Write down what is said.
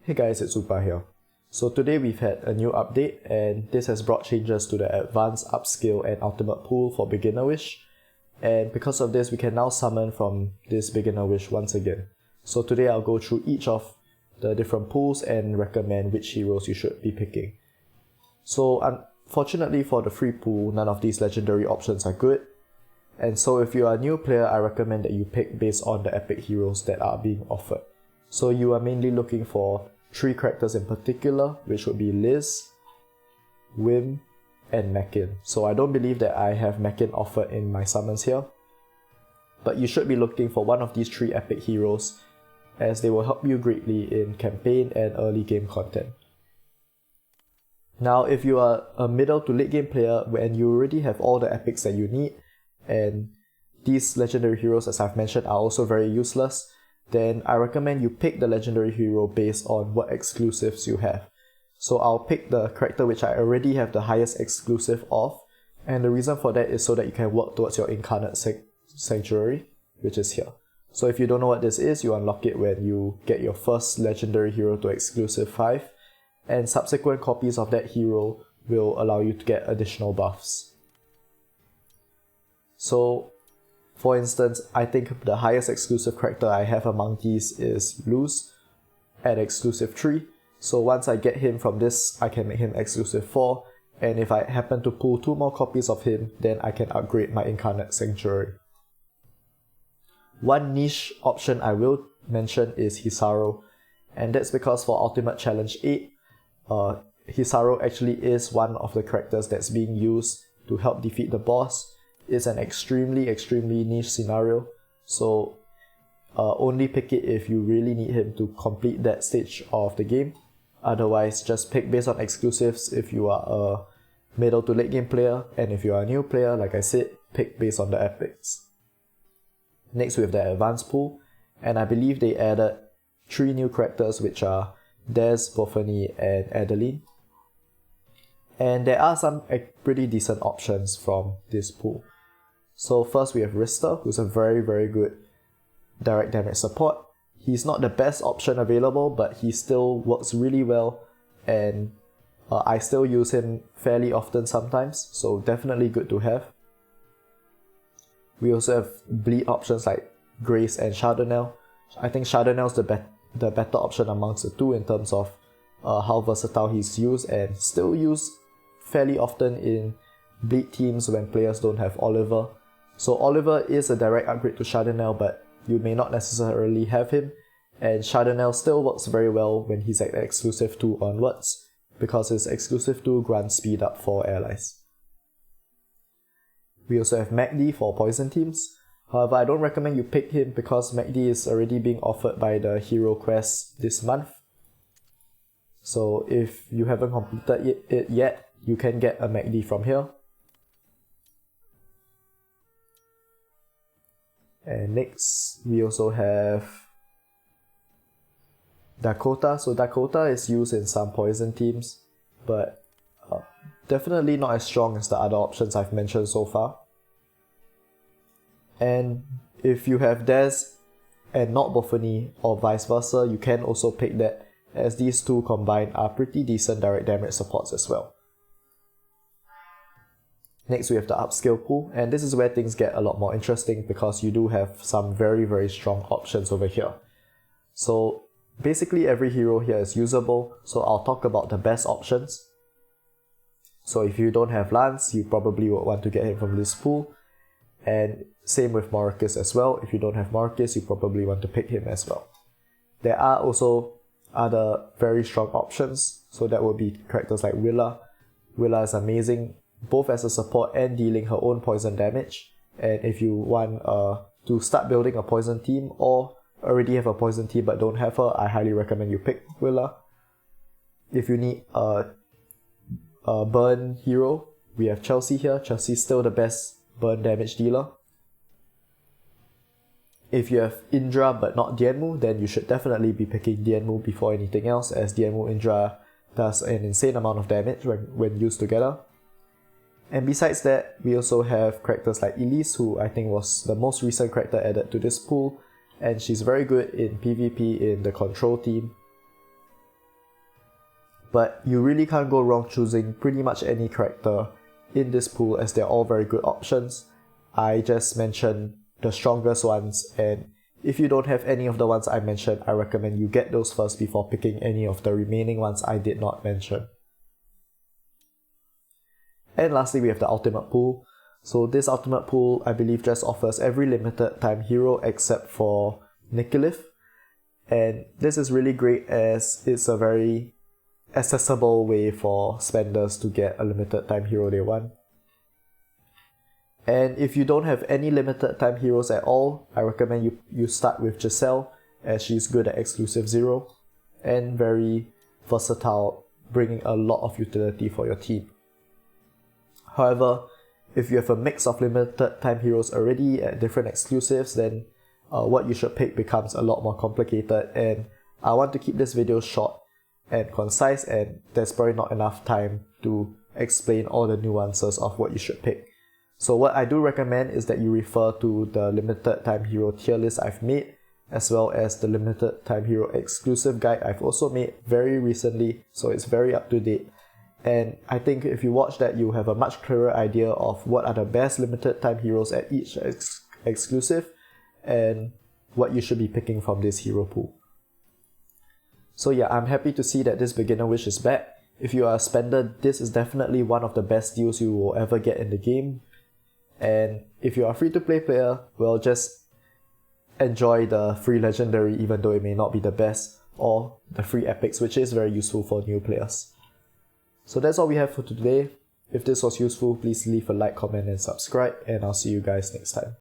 Hey guys, it's Upa here. So today we've had a new update and this has brought changes to the advanced, upscale and ultimate pool for beginner wish, and because of this we can now summon from this beginner wish once again. So today I'll go through each of the different pools and recommend which heroes you should be picking. So unfortunately for the free pool, none of these legendary options are good, and so if you are a new player, I recommend that you pick based on the epic heroes that are being offered. So you are mainly looking for 3 characters in particular, which would be Liz, Wim, and Mackin. So I don't believe that I have Mackin offered in my summons here, but you should be looking for one of these 3 epic heroes, as they will help you greatly in campaign and early game content. Now if you are a middle to late game player and you already have all the epics that you need, and these legendary heroes, as I've mentioned, are also very useless, then I recommend you pick the legendary hero based on what exclusives you have. So I'll pick the character which I already have the highest exclusive of, and the reason for that is so that you can work towards your incarnate sanctuary, which is here. So if you don't know what this is, you unlock it when you get your first legendary hero to exclusive 5, and subsequent copies of that hero will allow you to get additional buffs. So for instance, I think the highest exclusive character I have among these is Luz at exclusive 3. So once I get him from this, I can make him exclusive 4, and if I happen to pull 2 more copies of him, then I can upgrade my incarnate sanctuary. One niche option I will mention is Hisaro, and that's because for Ultimate Challenge 8, Hisaro actually is one of the characters that's being used to help defeat the boss. It's an extremely niche scenario, so only pick it if you really need him to complete that stage of the game. Otherwise, just pick based on exclusives if you are a middle to late game player, and if you are a new player, like I said, pick based on the epics. Next we have the advanced pool, and I believe they added 3 new characters, which are Des, Bophany, and Adeline. And there are some pretty decent options from this pool. So first we have Rister, who's a very good direct damage support. He's not the best option available, but he still works really well, and I still use him fairly often sometimes, so definitely good to have. We also have bleed options like Grace and Chardonnel. I think Chardonnel's the better option amongst the 2 in terms of how versatile he's used, and still used fairly often in bleed teams when players don't have Oliver. So Oliver is a direct upgrade to Chardonnel, but you may not necessarily have him, and Chardonnel still works very well when he's at exclusive 2 onwards, because his exclusive 2 grants speed up for allies. We also have MacD for poison teams. However, I don't recommend you pick him because MacD is already being offered by the hero quest this month. So if you haven't completed it yet, you can get a MacD from here. And next, we also have Dakota. So Dakota is used in some poison teams, but definitely not as strong as the other options I've mentioned so far. And if you have Des and not Bophany, or vice versa, you can also pick that, as these 2 combined are pretty decent direct damage supports as well. Next we have the upscale pool, and this is where things get a lot more interesting because you do have some very strong options over here. So basically every hero here is usable, so I'll talk about the best options. So if you don't have Lance, you probably would want to get him from this pool, and same with Marcus as well. If you don't have Marcus, you probably want to pick him as well. There are also other very strong options, so that would be characters like Willa. Willa is amazing, both as a support and dealing her own poison damage, and if you want to start building a poison team or already have a poison team but don't have her, I highly recommend you pick Willa. If you need a burn hero, we have Chelsea here. Chelsea's still the best burn damage dealer. If you have Indra but not Dianmu, then you should definitely be picking Dianmu before anything else, as Dianmu Indra does an insane amount of damage when used together. And besides that, we also have characters like Elise, who I think was the most recent character added to this pool, and she's very good in PvP in the control team. but you really can't go wrong choosing pretty much any character in this pool as they're all very good options. I just mentioned the strongest ones, and if you don't have any of the ones I mentioned, I recommend you get those first before picking any of the remaining ones I did not mention. And lastly, we have the ultimate pool. So this ultimate pool, I believe, just offers every limited time hero except for Nikolith. And this is really great as it's a very accessible way for spenders to get a limited time hero they want. And if you don't have any limited time heroes at all, I recommend you start with Giselle, as she's good at exclusive 0 and very versatile, bringing a lot of utility for your team. However, if you have a mix of limited time heroes already at different exclusives, then what you should pick becomes a lot more complicated, and I want to keep this video short and concise, and there's probably not enough time to explain all the nuances of what you should pick. So what I do recommend is that you refer to the limited time hero tier list I've made, as well as the limited time hero exclusive guide I've also made very recently, so it's very up to date. And I think if you watch that, you have a much clearer idea of what are the best limited time heroes at each exclusive and what you should be picking from this hero pool. So yeah, I'm happy to see that this beginner wish is back. If you are a spender, this is definitely one of the best deals you will ever get in the game. And if you are a free-to-play player, well, just enjoy the free legendary even though it may not be the best, or the free epics, which is very useful for new players. So that's all we have for today. If this was useful, please leave a like, comment and subscribe, and I'll see you guys next time.